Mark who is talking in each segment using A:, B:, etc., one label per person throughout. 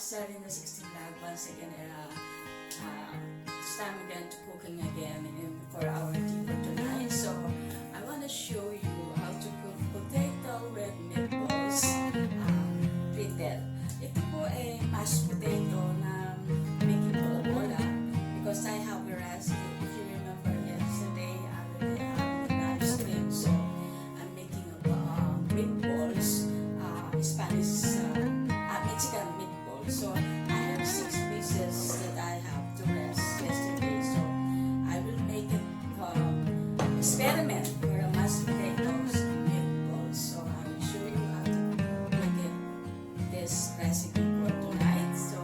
A: starting the 16 vlog once again. It's time again to cooking again for our dinner tonight. So I want to show you how to cook potato with meatballs treated. Ito po ay mashed potato na making bola-bola because I have a recipe. If you remember yesterday, I will have a live stream. So I'm making meatballs, Spanish, Mexican meatballs. So I have 6 pieces that I have to rest yesterday. So I will make it experiment for a mashed potatoes meatballs. So I will show you how to make it this recipe for tonight. So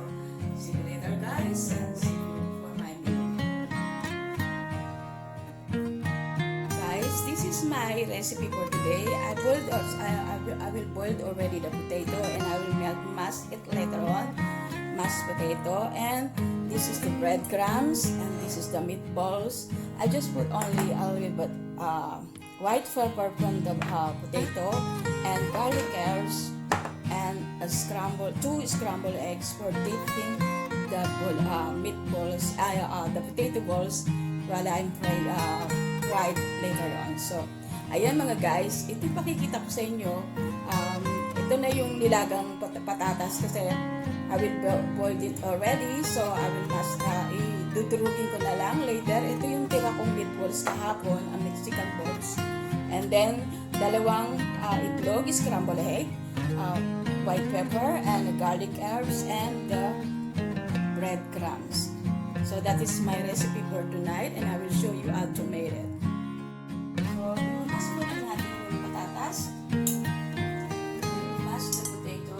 A: see you later, guys, and see you for my meal. Guys, this is my recipe for today. I will boil already the potato and I will mash it later on. Mashed potato, and this is the breadcrumbs, and this is the meatballs. I just put only a little bit white pepper from the potato and garlic herbs and a two scrambled eggs for dipping the meatballs, the potato balls while I'm fried later on. So ayan mga guys, ito pakikita ko sa inyo. Ito na yung nilagang patatas kasi I will boil it already. So I will idudurugin ko na lang later. Ito yung tira kong meatballs kahapon, ang Mexican balls. And then dalawang itlog, scrambled egg, white pepper and garlic herbs and the breadcrumbs. So that is my recipe for tonight and I will show you how to make it. So mas muna natin yung patatas. Mash the potato.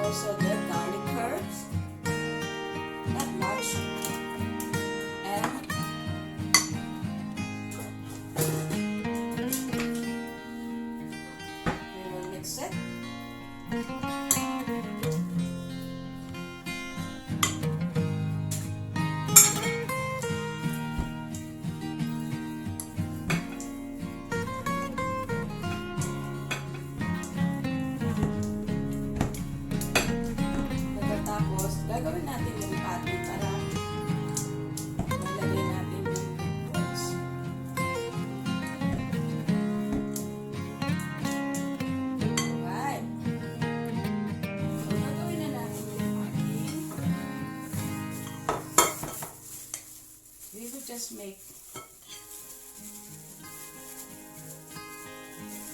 A: Also the garlic herbs, not much, and we will mix it. Gagawin natin yung patty para malagay natin yung meatballs. Alright. So, gagawin na natin yung patty. We will just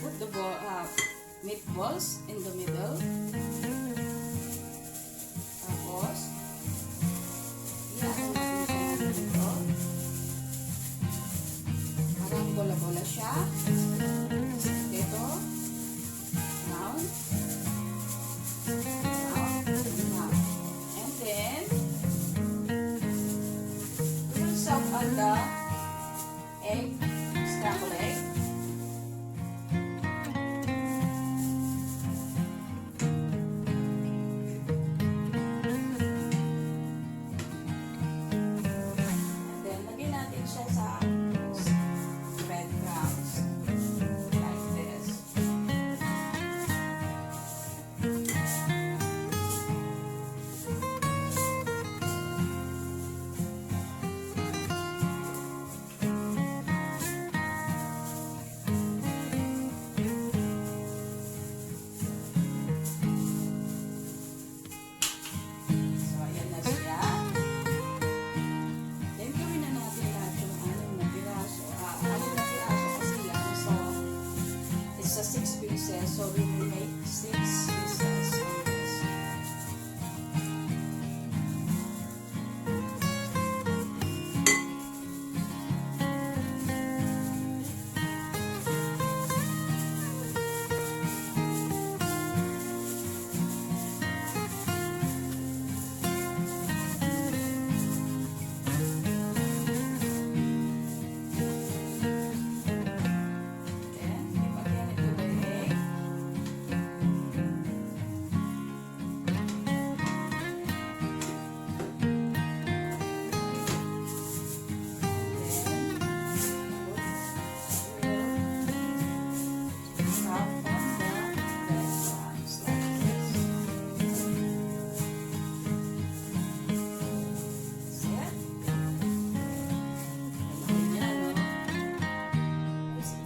A: put the meatballs in the middle. Parang bola-bola siya. Dito. Down. Down. And then, we will serve on the egg, scrambled egg. So we will make 6 pieces on this.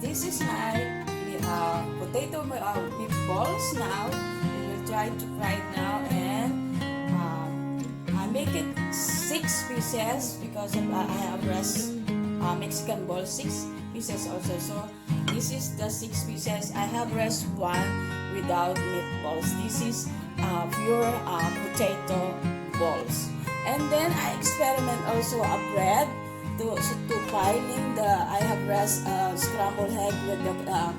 A: This is my potato meatballs now. We will try to fry it now, and I make it 6 pieces because I have Mexican ball 6 pieces also. So this is the 6 pieces. I have rest 1 without meatballs. This is pure potato balls. And then I experiment also a bread to piling I have scrambled egg with the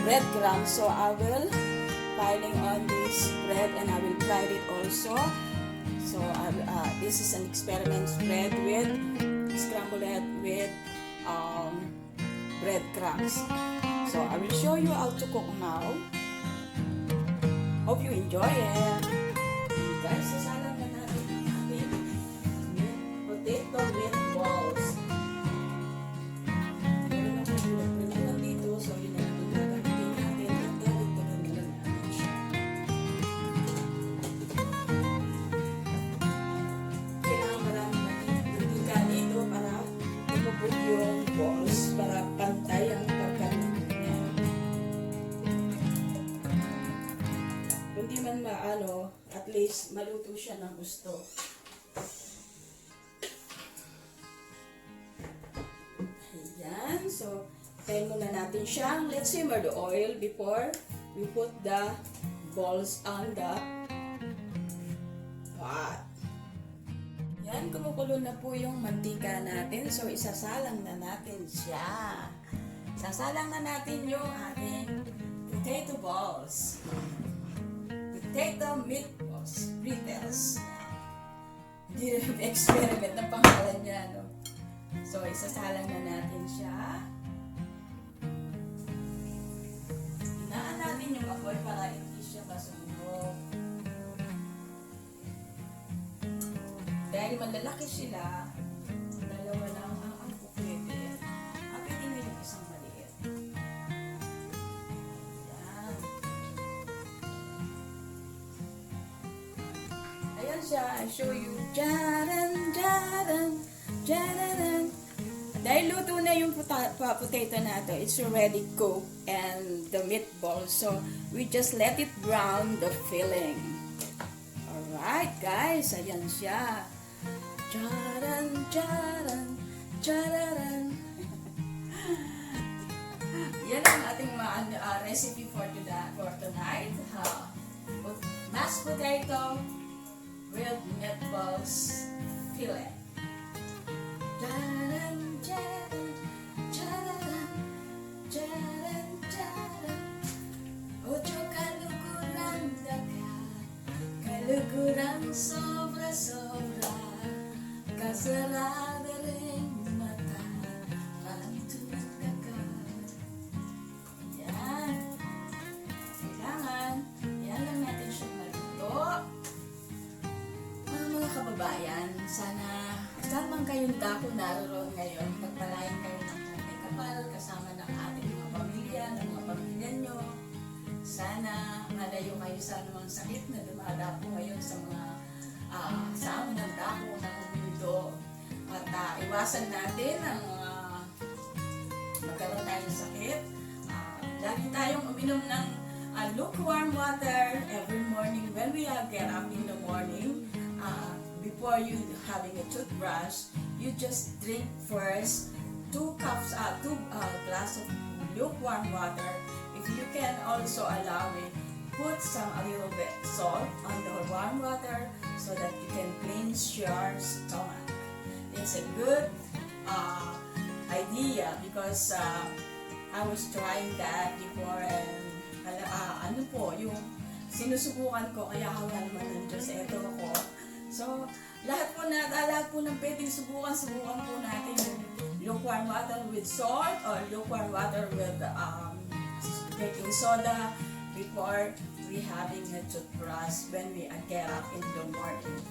A: breadcrumbs. So I will piling on this bread and I will fry it also. So this is an experiment bread with scrambled egg with breadcrumbs. So I will show you how to cook now. Hope you enjoy it. Guys, sasalang na natin ang ating potato meatballs. Meron lang dito, so yun na lang gagamitin natin at gawin na lang natin siya. Kailangan marami mantika dito para ipuput yung balls para pantay ang pagkain niya. Kung di man at least maluto siya ng gusto. Ayan. So, tayo muna natin siyang, let's simmer the oil before we put the balls on the pot. Yan, kumukulo na po yung mantika natin. So, isasalang na natin siya. Isasalang na natin yung ating potato balls. Potato meatballs. Fritters. Hindi rin experiment ng pangalan niya, no? So, isasalang na natin siya. Hinaan natin yung apoy para hindi siya masunog. Dahil malalaki sila, dalawa lang ang pupwede. Ang pwede mo yung isang maliit. Ayan. Ayan siya. I show you. Jaran, jaran, jaran. Dahil luto na yung potato nato, it's already cooked and the meatball. So, we just let it brown the filling. Alright, guys. Ayan siya. Jaran, jaran, jararan. Yan ang ating recipe for tonight. Mashed potato with meatballs fillet. Jaran, jaran, jararan, jaran, jaran. Ocho kaluguran daga, kaluguran sobra-sobra. Kasarada rin mata, patuloy ka. Yan. Kailangan, yan lang natin siya maluto. Mga kababayan, sana saan man kayong dako naroon ngayon, pagpalain kayo ng may kapal kasama ng ating mga pamilya, ng mga pamilya nyo. Sana malayo kayo sa anumang sakit na dumadapo ngayon sa mga sa amon ng dako ng mundo. At iwasan natin ang magkaroon tayo ng sakit. Lagi tayong uminom ng lukewarm water every morning when we get up in the morning. Before you having a toothbrush, you just drink first 2 glass of lukewarm water. If you can also allow it, put a little bit salt on the warm water so that you can cleanse your stomach. It's a good idea because I was trying that before and ano po, yung sinusubukan ko, kaya hawa naman ng Diyos, eto ako. So, lahat po ng pwedeng subukan po natin yung lukewarm water with salt or lukewarm water with baking soda before we having a toothbrush when we get up in the morning.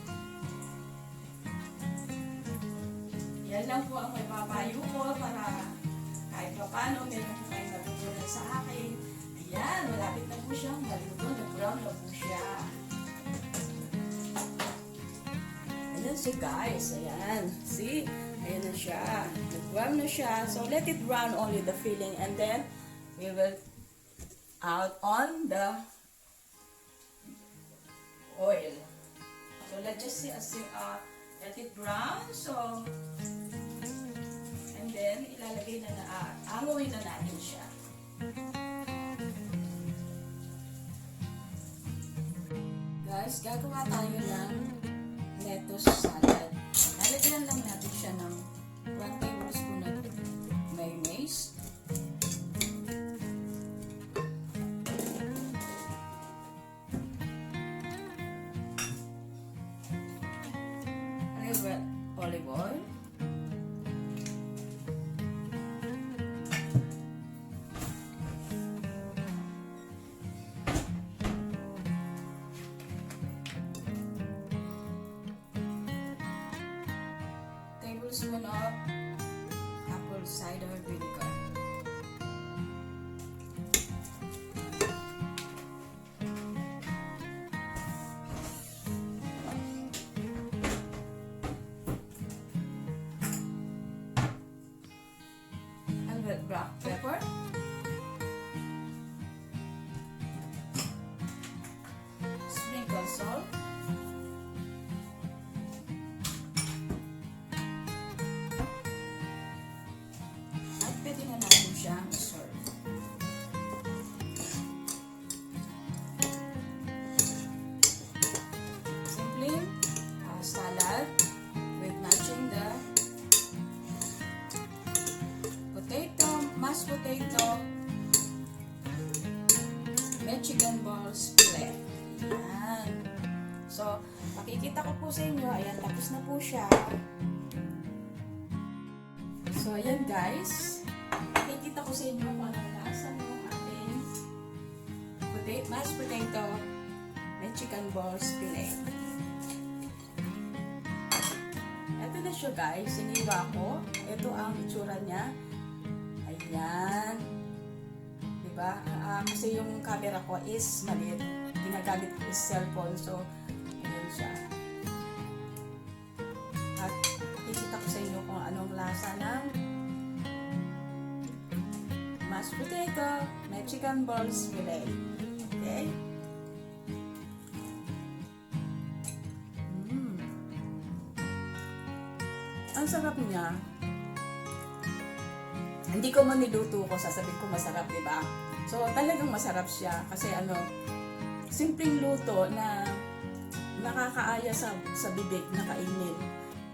A: Yan lang po ang ipapayo ko para kahit pa paano meron po kayong natutunan sa akin. Ayan, malapit na po siyang maluto, nag-brown na po siya. Ayan siya guys, ayan. See? Ayan na siya. Nag-brown na siya. So let it brown only the filling and then we will out on the oil. So let's just see let it brown. So and then ilalagay na anguin na natin siya. Guys, gagawa tayo ng lettuce salad. Lalagyan lang natin siya ng 1 tablespoon na mayonnaise. Olive oil. Tablespoon of apple cider vinegar. Black pepper, sprinkle salt, at pwede na natin siya serve. Simple salad with matching the mashed potato, Mexican balls fillet. Ayan. So, makikita ko po sa inyo, ayan, tapos na po siya. So, ayan guys, makikita ko sa inyo kung anong lasa ng ating mashed potato, Mexican balls fillet. Ito na siya guys, siniwa ko. Ito ang itsura niya. Ayan. Diba? Kasi yung camera ko is maliit. Ginagamit ko is cellphone. So, ayan siya. At ikita ko sa inyo kung anong lasa ng mashed potato, Mexican balls fillet. Okay? Ang sarap niya. Hindi ko man niluto ko, sasabihin ko masarap, di ba? So, talagang masarap siya. Kasi simpleng luto na nakakaaya sa bibig na kainin.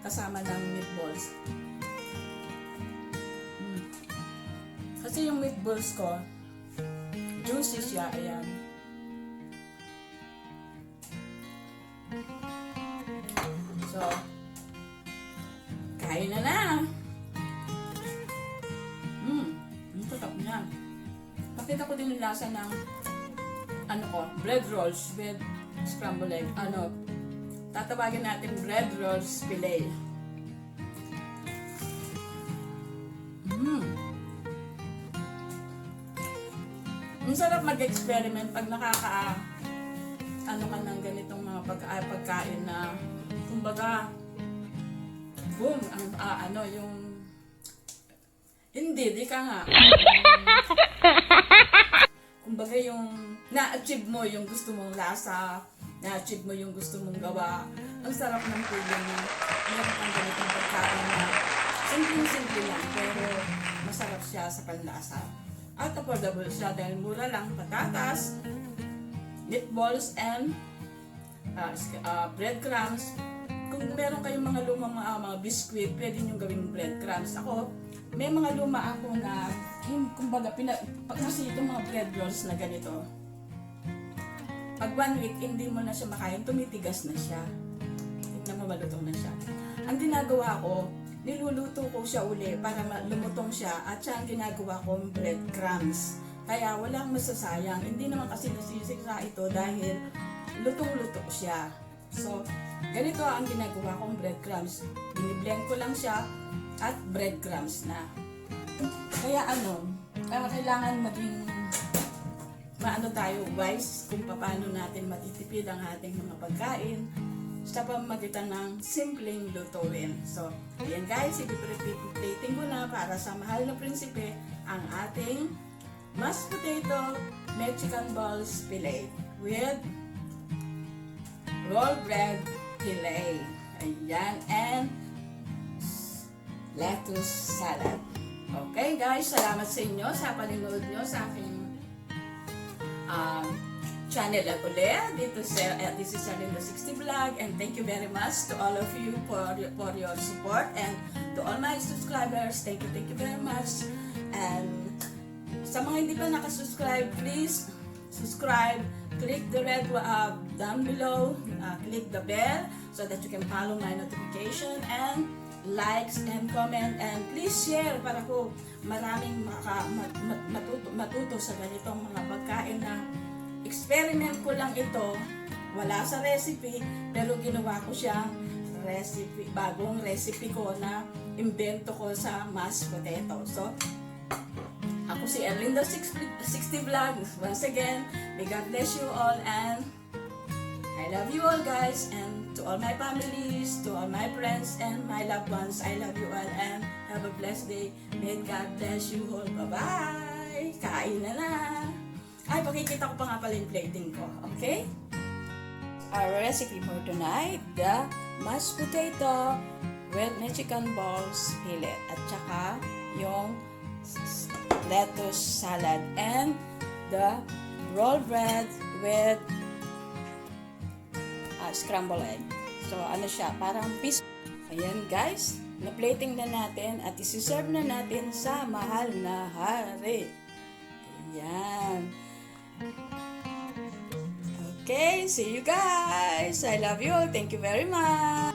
A: Kasama ng meatballs. Kasi yung meatballs ko, juicy siya. Ayan. So, kain na na! Sarap niya. Pakita ko din yung lasa ng bread rolls with scrambled egg. Tatawagin natin bread rolls fillet. Ang sarap mag-experiment pag ka ng ganitong mga pagkain na kumbaga boom, yung hindi, di ka nga. Kumbaga yung na-achieve mo yung gusto mong lasa, na-achieve mo yung gusto mong gawa. Ang sarap ng feeling na meron kang ganitong pagkain na simple-simple lang, pero masarap siya sa panlasa. At affordable siya dahil mura lang. Patatas, meatballs, and breadcrumbs. Kung meron kayong mga lumang mga biscuit, pwede nyo gawing breadcrumbs. Ako, may mga luma ako na, kumbaga, kasi itong mga bread rolls na ganito, pag 1 week, hindi mo na siya makain, tumitigas na siya. Tignan mo, malutong na siya. Ang ginagawa ko, niluluto ko siya uli para lumutong siya at siya ang ginagawa kong breadcrumbs. Kaya walang masasayang. Hindi naman kasi nasisira ito dahil lutong-luto siya. So, ganito ang ginagawa kong breadcrumbs. Biniblend ko lang siya at breadcrumbs na. Kaya kailangan maging tayo wise kung paano natin matitipid ang ating mga pagkain sa pamamagitan ng simpleng lutuin. So, ayan guys, i-plating ko na para sa mahal na prinsipe ang ating mashed potato Mexican balls fillet with roll bread fillet. Ayan, and lettuce salad. Okay guys, salamat sa inyo sa paninood nyo sa aking channel at ulit. This is Salinda 60 Vlog, and thank you very much to all of you for your support, and to all my subscribers, thank you very much. And sa mga hindi pa nakasubscribe, please subscribe, click the red down below, click the bell so that you can follow my notification, and likes and comment, and please share para po maraming matuto sa ganitong mga pagkain na experiment ko lang ito, wala sa recipe, pero ginawa ko siyang recipe, bagong recipe ko na invento ko sa mashed potato. So, ako si Erlinda 60 Vlog. Once again, may God bless you all, and I love you all guys, and to all my families, to all my friends and my loved ones, I love you all, and have a blessed day. May God bless you all. Bye-bye! Kain na na! Ay, pakikita ko pa nga pala yung plating ko. Okay? Our recipe for tonight, the mashed potato with Mexican balls fillet, at saka yung lettuce salad, and the roll bread with scrambled egg. So, siya, parang piece. Ayan guys, na-plating na natin at isi-serve na natin sa mahal na hari. Ayan. Okay, see you guys. I love you all. Thank you very much.